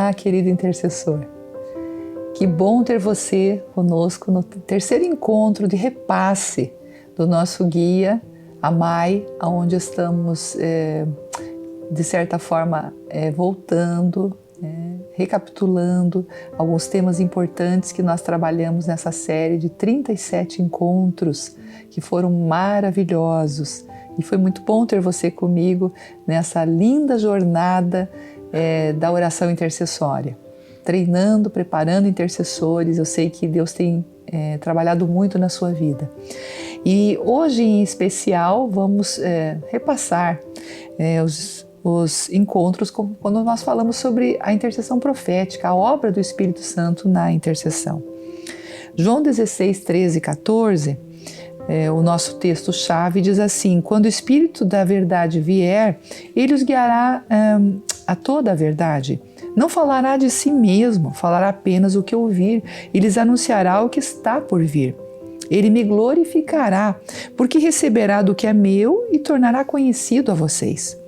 Olá, querido intercessor. Que bom ter você conosco no terceiro encontro de repasse do nosso guia, a MAI, onde estamos, de certa forma, voltando, recapitulando alguns temas importantes que nós trabalhamos nessa série de 37 encontros que foram maravilhosos. E foi muito bom ter você comigo nessa linda jornada da oração intercessória. Treinando, preparando intercessores, eu sei que Deus tem trabalhado muito na sua vida. E hoje em especial vamos repassar os encontros quando nós falamos sobre a intercessão profética, a obra do Espírito Santo na intercessão. João 16, 13 e 14, o nosso texto-chave diz assim: quando o Espírito da verdade vier, ele os guiará a toda a verdade. Não falará de si mesmo, falará apenas o que ouvir e lhes anunciará o que está por vir. Ele me glorificará, porque receberá do que é meu e tornará conhecido a vocês.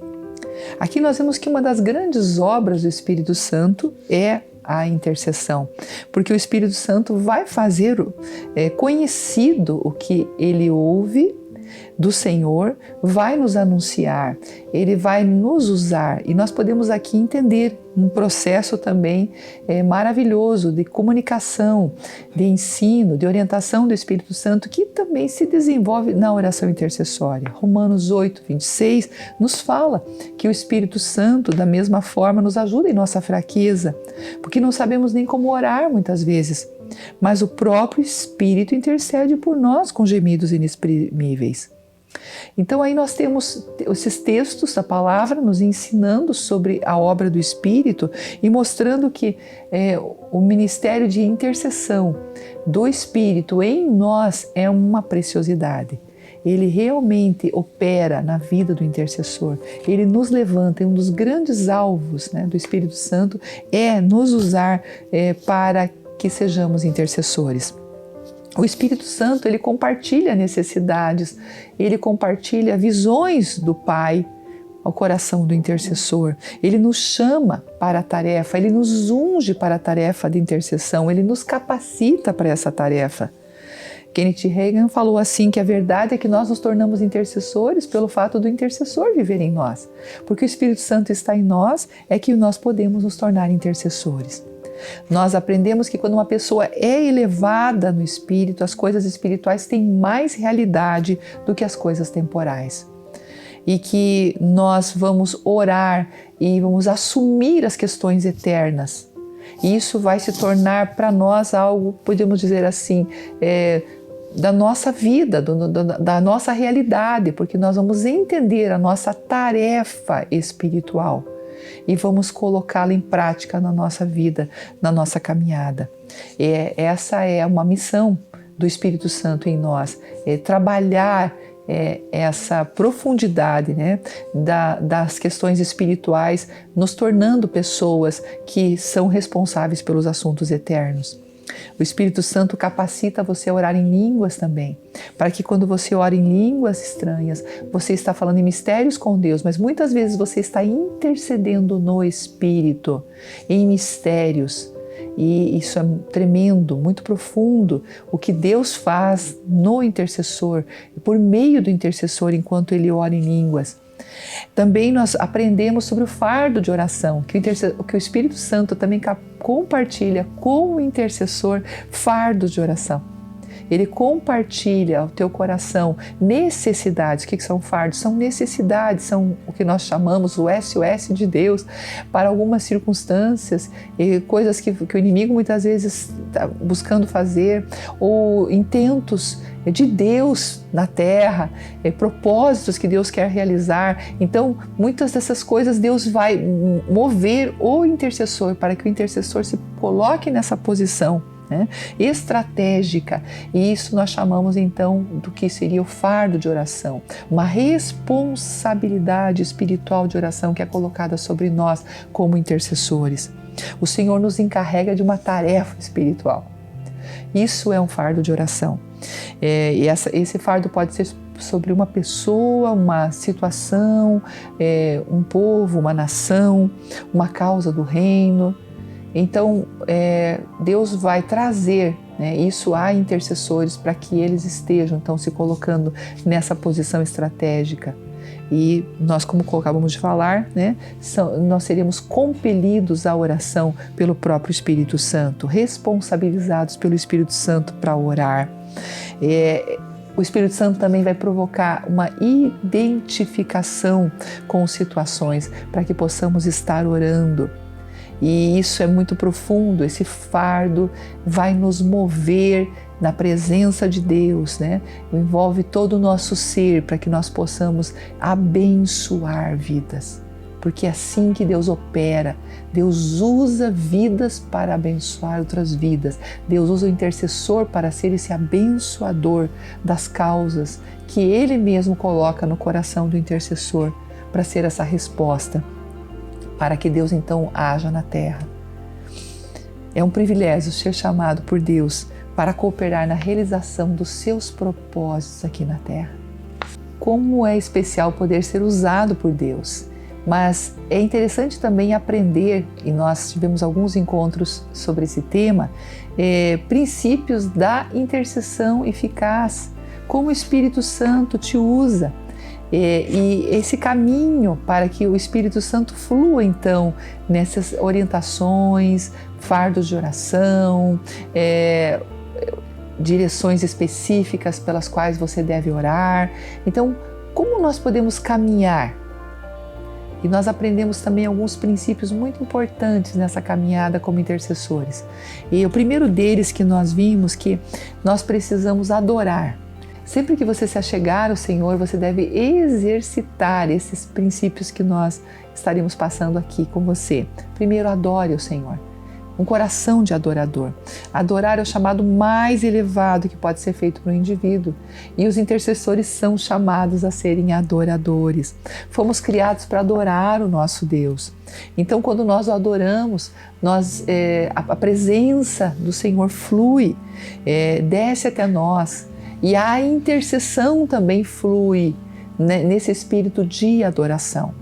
Aqui nós vemos que uma das grandes obras do Espírito Santo é a intercessão, porque o Espírito Santo vai fazer conhecido o que ele ouve do Senhor, vai nos anunciar, ele vai nos usar, e nós podemos aqui entender um processo também maravilhoso de comunicação, de ensino, de orientação do Espírito Santo, que também se desenvolve na oração intercessória. Romanos 8, 26 nos fala que o Espírito Santo, da mesma forma, nos ajuda em nossa fraqueza, porque não sabemos nem como orar muitas vezes, mas o próprio Espírito intercede por nós com gemidos inexprimíveis. Então aí nós temos esses textos da palavra nos ensinando sobre a obra do Espírito e mostrando que o ministério de intercessão do Espírito em nós é uma preciosidade. Ele realmente opera na vida do intercessor, ele nos levanta, e um dos grandes alvos, do Espírito Santo é nos usar para que sejamos intercessores. O Espírito Santo, ele compartilha necessidades, ele compartilha visões do Pai ao coração do intercessor. Ele nos chama para a tarefa, ele nos unge para a tarefa de intercessão, ele nos capacita para essa tarefa. Kenneth Hagin falou assim, que a verdade é que nós nos tornamos intercessores pelo fato do intercessor viver em nós. Porque o Espírito Santo está em nós, é que nós podemos nos tornar intercessores. Nós aprendemos que quando uma pessoa é elevada no Espírito, as coisas espirituais têm mais realidade do que as coisas temporais. E que nós vamos orar e vamos assumir as questões eternas. E isso vai se tornar para nós algo, podemos dizer assim, da nossa vida, da nossa realidade, porque nós vamos entender a nossa tarefa espiritual e vamos colocá-la em prática na nossa vida, na nossa caminhada. Essa é uma missão do Espírito Santo em nós, trabalhar essa profundidade das questões espirituais, nos tornando pessoas que são responsáveis pelos assuntos eternos. O Espírito Santo capacita você a orar em línguas também, para que quando você ora em línguas estranhas, você está falando em mistérios com Deus, mas muitas vezes você está intercedendo no Espírito, em mistérios. E isso é tremendo, muito profundo, o que Deus faz no intercessor, por meio do intercessor, enquanto ele ora em línguas. Também nós aprendemos sobre o fardo de oração, que o Espírito Santo também compartilha com o intercessor fardos de oração. Ele compartilha ao teu coração necessidades. O que são fardos? São necessidades, são o que nós chamamos o SOS de Deus para algumas circunstâncias, coisas que o inimigo muitas vezes está buscando fazer, ou intentos de Deus na terra, propósitos que Deus quer realizar. Então, muitas dessas coisas Deus vai mover o intercessor para que o intercessor se coloque nessa posição estratégica, e isso nós chamamos então do que seria o fardo de oração, uma responsabilidade espiritual de oração que é colocada sobre nós como intercessores. O Senhor nos encarrega de uma tarefa espiritual. Isso é um fardo de oração. E esse fardo pode ser sobre uma pessoa, uma situação, um povo, uma nação, uma causa do reino. Então, Deus vai trazer, né, isso a intercessores para que eles estejam, então, se colocando nessa posição estratégica. E nós, como acabamos de falar, né, nós seríamos compelidos à oração pelo próprio Espírito Santo, responsabilizados pelo Espírito Santo para orar. O Espírito Santo também vai provocar uma identificação com situações para que possamos estar orando. E isso é muito profundo, esse fardo vai nos mover na presença de Deus, né? Envolve todo o nosso ser para que nós possamos abençoar vidas. Porque é assim que Deus opera. Deus usa vidas para abençoar outras vidas. Deus usa o intercessor para ser esse abençoador das causas que Ele mesmo coloca no coração do intercessor para ser essa resposta, para que Deus então haja na terra. É um privilégio ser chamado por Deus para cooperar na realização dos seus propósitos aqui na terra. Como é especial poder ser usado por Deus. Mas é interessante também aprender, e nós tivemos alguns encontros sobre esse tema, princípios da intercessão eficaz, como o Espírito Santo te usa. E esse caminho para que o Espírito Santo flua então nessas orientações, fardos de oração, direções específicas pelas quais você deve orar. Então, como nós podemos caminhar? E nós aprendemos também alguns princípios muito importantes nessa caminhada como intercessores. E o primeiro deles que nós vimos que nós precisamos adorar. Sempre que você se achegar ao Senhor, você deve exercitar esses princípios que nós estaremos passando aqui com você. Primeiro, adore o Senhor. Um coração de adorador. Adorar é o chamado mais elevado que pode ser feito para o indivíduo. E os intercessores são chamados a serem adoradores. Fomos criados para adorar o nosso Deus. Então, quando nós o adoramos, a presença do Senhor flui, desce até nós. E a intercessão também flui, né, nesse espírito de adoração.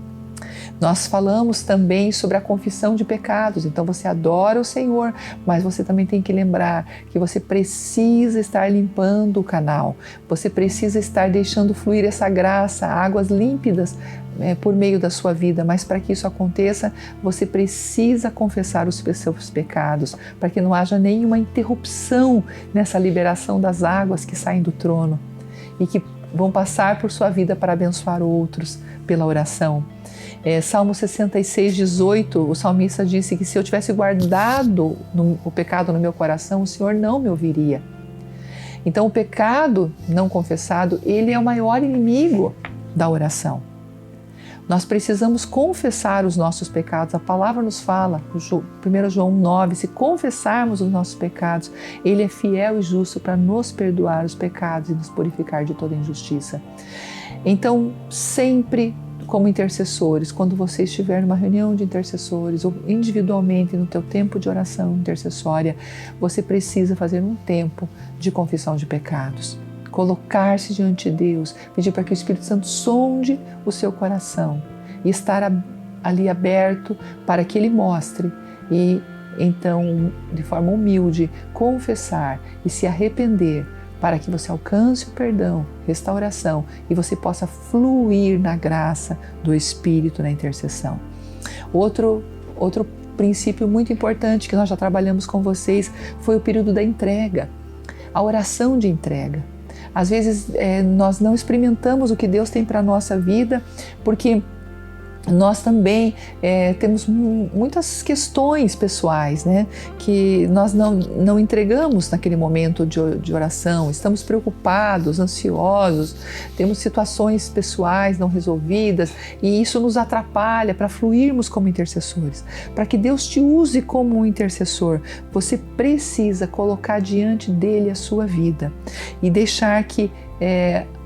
Nós falamos também sobre a confissão de pecados, então você adora o Senhor, mas você também tem que lembrar que você precisa estar limpando o canal, você precisa estar deixando fluir essa graça, águas límpidas por meio da sua vida, mas para que isso aconteça, você precisa confessar os seus pecados, para que não haja nenhuma interrupção nessa liberação das águas que saem do trono e que vão passar por sua vida para abençoar outros pela oração. Salmo 66, 18, o salmista disse que se eu tivesse guardado o pecado no meu coração, o Senhor não me ouviria. Então o pecado não confessado, ele é o maior inimigo da oração. Nós precisamos confessar os nossos pecados. A palavra nos fala, 1 João 9, se confessarmos os nossos pecados, Ele é fiel e justo para nos perdoar os pecados e nos purificar de toda injustiça. Então, sempre como intercessores, quando você estiver numa reunião de intercessores ou individualmente no teu tempo de oração intercessória, você precisa fazer um tempo de confissão de pecados. Colocar-se diante de Deus, pedir para que o Espírito Santo sonde o seu coração e estar ali aberto para que Ele mostre e então, de forma humilde, confessar e se arrepender para que você alcance o perdão, restauração e você possa fluir na graça do Espírito na intercessão. Outro princípio muito importante que nós já trabalhamos com vocês foi o período da entrega, a oração de entrega. Às vezes nós não experimentamos o que Deus tem para a nossa vida porque nós também temos muitas questões pessoais, né, que nós não entregamos naquele momento de oração, estamos preocupados, ansiosos, temos situações pessoais não resolvidas e isso nos atrapalha para fluirmos como intercessores. Para que Deus te use como um intercessor, você precisa colocar diante dele a sua vida e deixar que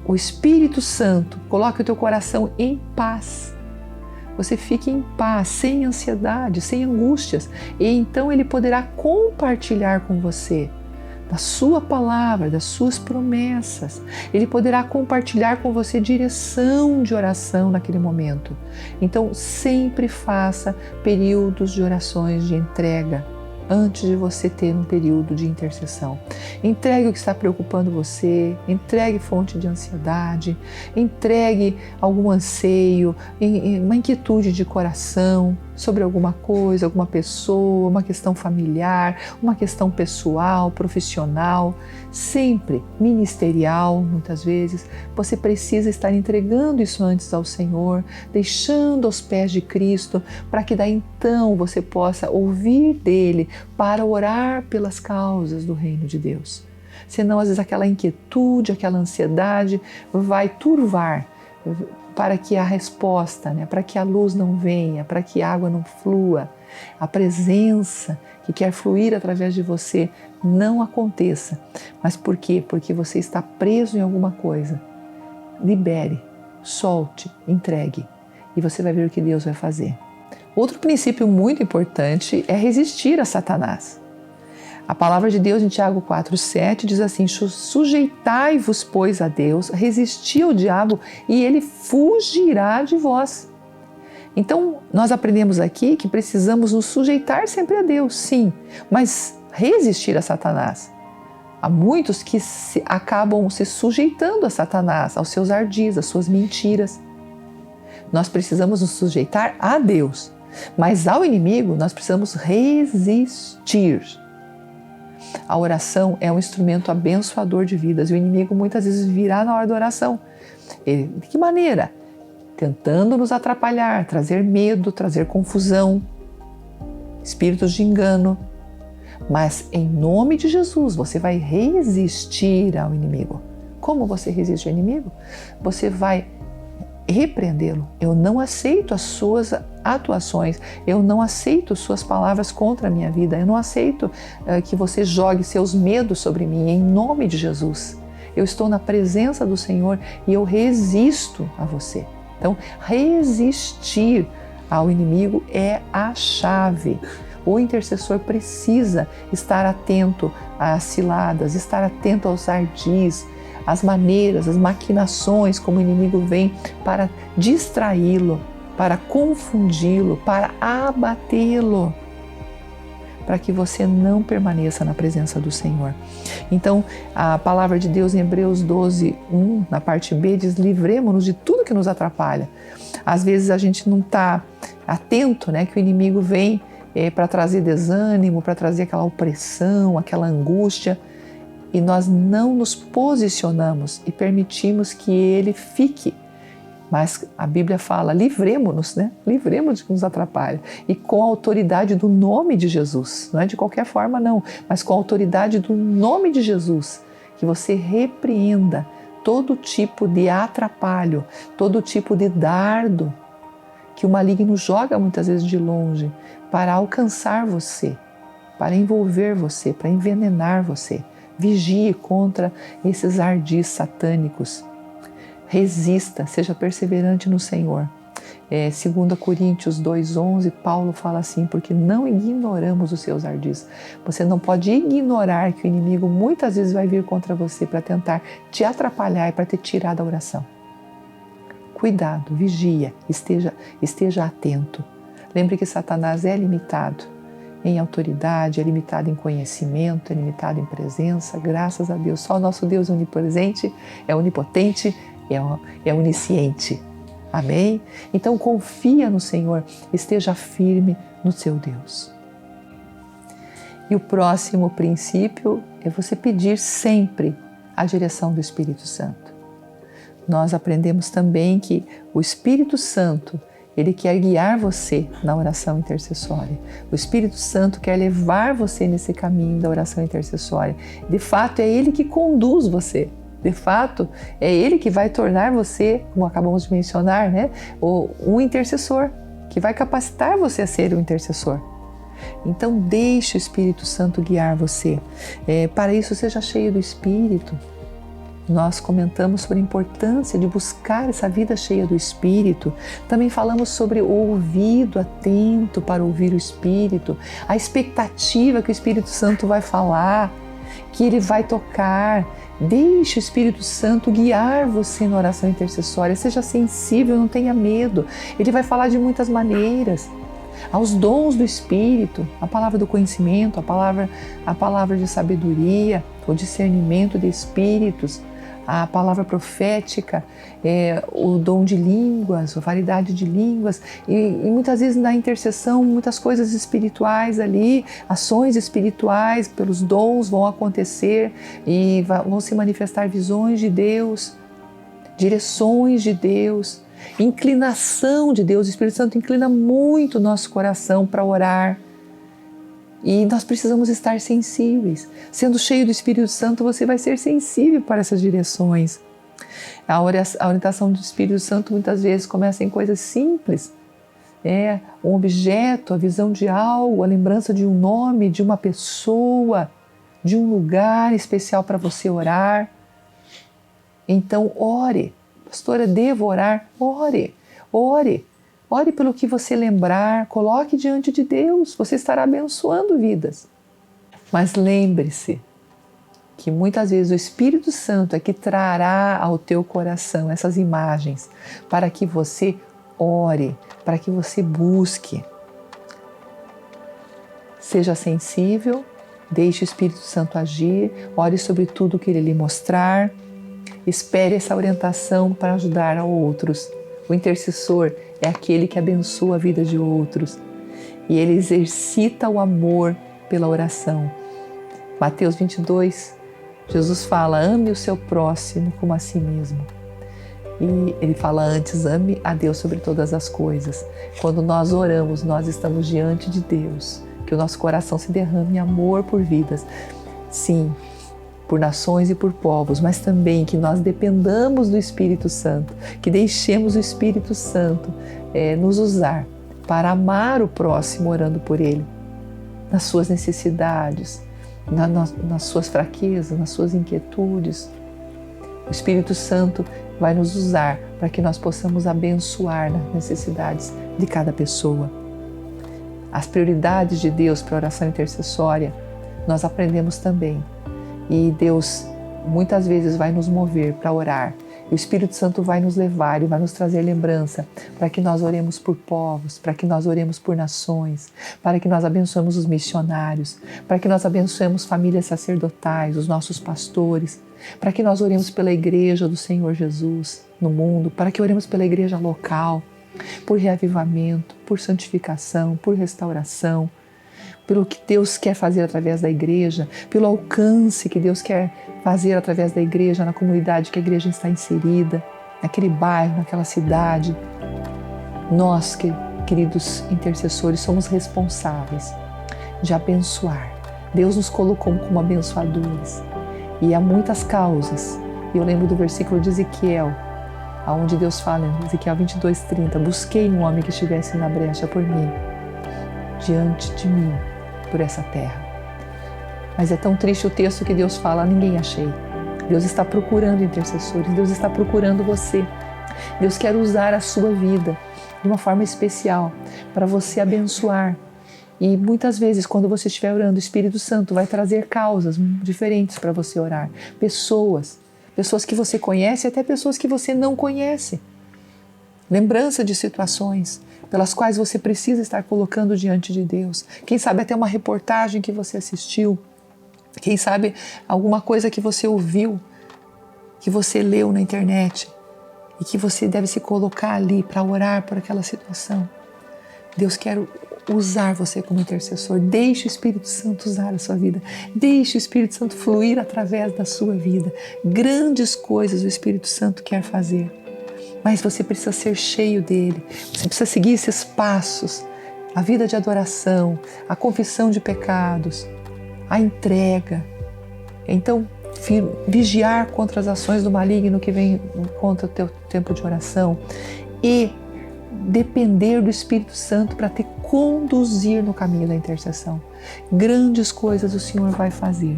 o Espírito Santo coloque o teu coração em paz. Você fique em paz, sem ansiedade, sem angústias, e então Ele poderá compartilhar com você da sua palavra, das suas promessas. Ele poderá compartilhar com você direção de oração naquele momento. Então, sempre faça períodos de orações de entrega. antes de você ter um período de intercessão. Entregue o que está preocupando você, entregue fonte de ansiedade, entregue algum anseio, uma inquietude de coração sobre alguma coisa, alguma pessoa, uma questão familiar, uma questão pessoal, profissional, sempre ministerial, muitas vezes. Você precisa estar entregando isso antes ao Senhor, deixando aos pés de Cristo, para que daí então você possa ouvir dele para orar pelas causas do reino de Deus. Senão, às vezes, aquela inquietude, aquela ansiedade vai turvar para que a resposta, para que a luz não venha, para que a água não flua, a presença que quer fluir através de você não aconteça. Mas por quê? Porque você está preso em alguma coisa. Libere, solte, entregue e você vai ver o que Deus vai fazer. Outro princípio muito importante é resistir a Satanás. A palavra de Deus em Tiago 4,7 diz assim: sujeitai-vos, pois, a Deus, resisti ao diabo e ele fugirá de vós. Então, nós aprendemos aqui que precisamos nos sujeitar sempre a Deus, sim, mas resistir a Satanás. Há muitos que acabam se sujeitando a Satanás, aos seus ardis, às suas mentiras. Nós precisamos nos sujeitar a Deus, mas ao inimigo nós precisamos resistir. A oração é um instrumento abençoador de vidas e o inimigo muitas vezes virá na hora da oração. De que maneira? Tentando nos atrapalhar, trazer medo, trazer confusão, espíritos de engano. Mas em nome de Jesus você vai resistir ao inimigo. Como você resiste ao inimigo? Você vai repreendê-lo. Eu não aceito as suas atuações, eu não aceito suas palavras contra a minha vida, eu não aceito que você jogue seus medos sobre mim, em nome de Jesus. Eu estou na presença do Senhor e eu resisto a você. Então, resistir ao inimigo é a chave. O intercessor precisa estar atento às ciladas, estar atento aos ardis, as maneiras, as maquinações como o inimigo vem para distraí-lo, para confundi-lo, para abatê-lo, para que você não permaneça na presença do Senhor. Então, a palavra de Deus em Hebreus 12:1, na parte B, diz: livremo-nos de tudo que nos atrapalha. Às vezes a gente não está atento, que o inimigo vem para trazer desânimo, para trazer aquela opressão, aquela angústia, e nós não nos posicionamos e permitimos que ele fique. Mas a Bíblia fala, livremo-nos, livremos de que nos atrapalha. E com a autoridade do nome de Jesus, não é de qualquer forma não, mas com a autoridade do nome de Jesus, que você repreenda todo tipo de atrapalho, todo tipo de dardo que o maligno joga muitas vezes de longe para alcançar você, para envolver você, para envenenar você. Vigie contra esses ardis satânicos. Resista, seja perseverante no Senhor. 2 Coríntios 2:11, Paulo fala assim: porque não ignoramos os seus ardis. Você não pode ignorar que o inimigo muitas vezes vai vir contra você para tentar te atrapalhar e para te tirar da oração. Cuidado, vigia, esteja atento. Lembre que Satanás é limitado em autoridade, é limitado em conhecimento, é limitado em presença. Graças a Deus, só o nosso Deus é onipresente, é onipotente, é onisciente. Amém? Então confia no Senhor, esteja firme no seu Deus. E o próximo princípio é você pedir sempre a direção do Espírito Santo. Nós aprendemos também que o Espírito Santo, ele quer guiar você na oração intercessória. O Espírito Santo quer levar você nesse caminho da oração intercessória. De fato, é ele que conduz você. De fato, é ele que vai tornar você, como acabamos de mencionar, um intercessor, que vai capacitar você a ser um intercessor. Então, deixe o Espírito Santo guiar você. Para isso, seja cheio do Espírito. Nós comentamos sobre a importância de buscar essa vida cheia do Espírito. Também falamos sobre o ouvido atento para ouvir o Espírito, a expectativa que o Espírito Santo vai falar, que ele vai tocar. Deixe o Espírito Santo guiar você na oração intercessória. Seja sensível, não tenha medo. Ele vai falar de muitas maneiras. aos dons do Espírito, a palavra do conhecimento, a palavra de sabedoria, o discernimento de espíritos, a palavra profética, o dom de línguas, a variedade de línguas e muitas vezes na intercessão muitas coisas espirituais ali, ações espirituais pelos dons vão acontecer e vão se manifestar visões de Deus, direções de Deus, inclinação de Deus. O Espírito Santo inclina muito o nosso coração para orar. E nós precisamos estar sensíveis. Sendo cheio do Espírito Santo, você vai ser sensível para essas direções. A orientação do Espírito Santo muitas vezes começa em coisas simples. Um objeto, a visão de algo, a lembrança de um nome, de uma pessoa, de um lugar especial para você orar. Então, ore. Pastora, devo orar? Ore. Ore. Ore pelo que você lembrar, coloque diante de Deus, você estará abençoando vidas. Mas lembre-se que muitas vezes o Espírito Santo é que trará ao teu coração essas imagens para que você ore, para que você busque. Seja sensível, deixe o Espírito Santo agir, ore sobre tudo que ele lhe mostrar, espere essa orientação para ajudar a outros. O intercessor é aquele que abençoa a vida de outros e ele exercita o amor pela oração. Mateus 22, Jesus fala, ame o seu próximo como a si mesmo. E ele fala antes, ame a Deus sobre todas as coisas. Quando nós oramos, nós estamos diante de Deus. Que o nosso coração se derrame em amor por vidas. Sim, por nações e por povos, mas também que nós dependamos do Espírito Santo, que deixemos o Espírito Santo nos usar para amar o próximo orando por ele, nas suas necessidades, nas suas fraquezas, nas suas inquietudes. O Espírito Santo vai nos usar para que nós possamos abençoar nas necessidades de cada pessoa. As prioridades de Deus para a oração intercessória, nós aprendemos também. E Deus muitas vezes vai nos mover para orar. E o Espírito Santo vai nos levar e vai nos trazer lembrança para que nós oremos por povos, para que nós oremos por nações, para que nós abençoemos os missionários, para que nós abençoemos famílias sacerdotais, os nossos pastores, para que nós oremos pela igreja do Senhor Jesus no mundo, para que oremos pela igreja local, por reavivamento, por santificação, por restauração, pelo que Deus quer fazer através da igreja, pelo alcance que Deus quer fazer através da igreja, na comunidade que a igreja está inserida, naquele bairro, naquela cidade. Nós, queridos intercessores, somos responsáveis de abençoar. Deus nos colocou como abençoadores e há muitas causas. E eu lembro do versículo de Ezequiel, onde Deus fala em Ezequiel 22:30, busquei um homem que estivesse na brecha por mim, diante de mim, por essa terra. Mas é tão triste o texto que Deus fala, ninguém achei. Deus está procurando intercessores, Deus está procurando você. Deus quer usar a sua vida de uma forma especial para você abençoar. E muitas vezes, quando você estiver orando, o Espírito Santo vai trazer causas diferentes para você orar. Pessoas que você conhece, até pessoas que você não conhece. Lembrança de situações pelas quais você precisa estar colocando diante de Deus. Quem sabe até uma reportagem que você assistiu. Quem sabe alguma coisa que você ouviu, que você leu na internet e que você deve se colocar ali para orar por aquela situação. Deus quer usar você como intercessor. Deixe o Espírito Santo usar a sua vida. Deixe o Espírito Santo fluir através da sua vida. Grandes coisas o Espírito Santo quer fazer. Mas você precisa ser cheio dele, você precisa seguir esses passos, a vida de adoração, a confissão de pecados, a entrega. Então, vigiar contra as ações do maligno que vem contra o teu tempo de oração e depender do Espírito Santo para te conduzir no caminho da intercessão. Grandes coisas o Senhor vai fazer.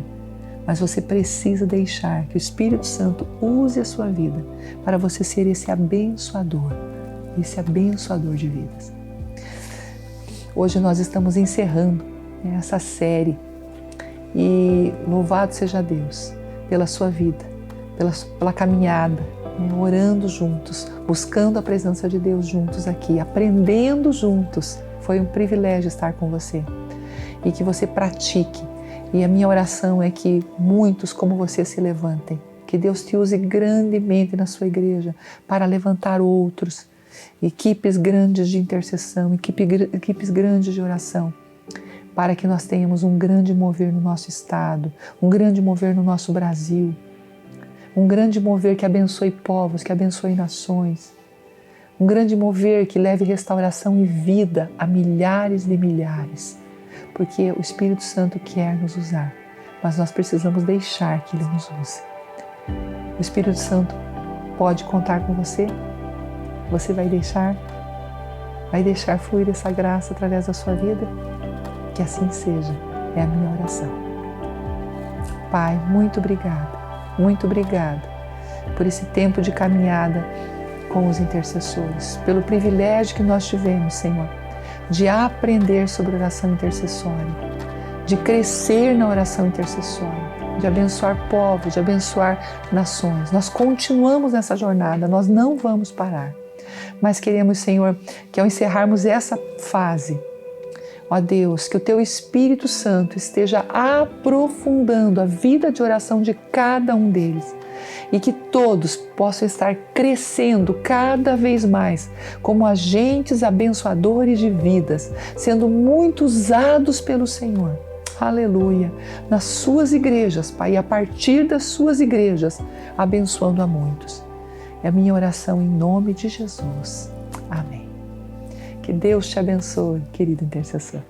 Mas você precisa deixar que o Espírito Santo use a sua vida para você ser esse abençoador de vidas. Hoje nós estamos encerrando essa série e louvado seja Deus pela sua vida, pela caminhada, orando juntos, buscando a presença de Deus juntos aqui, aprendendo juntos, Foi um privilégio estar com você e que você pratique. E a minha oração é que muitos como você se levantem. Que Deus te use grandemente na sua igreja para levantar outros. Equipes grandes de intercessão, equipes grandes de oração, para que nós tenhamos um grande mover no nosso estado, um grande mover no nosso Brasil, um grande mover que abençoe povos, que abençoe nações, um grande mover que leve restauração e vida a milhares de milhares, porque o Espírito Santo quer nos usar, mas nós precisamos deixar que Ele nos use. O Espírito Santo pode contar com você? Você vai deixar fluir essa graça através da sua vida? Que assim seja, é a minha oração. Pai, muito obrigada por esse tempo de caminhada com os intercessores, pelo privilégio que nós tivemos, Senhor, de aprender sobre oração intercessória, de crescer na oração intercessória, de abençoar povos, de abençoar nações. Nós continuamos nessa jornada, nós não vamos parar. Mas queremos, Senhor, que ao encerrarmos essa fase, ó Deus, que o Teu Espírito Santo esteja aprofundando a vida de oração de cada um deles e que todos possam estar crescendo cada vez mais como agentes abençoadores de vidas, sendo muito usados pelo Senhor. Aleluia! Nas suas igrejas, Pai, e a partir das suas igrejas, abençoando a muitos. É a minha oração em nome de Jesus. Amém. Que Deus te abençoe, querido intercessor.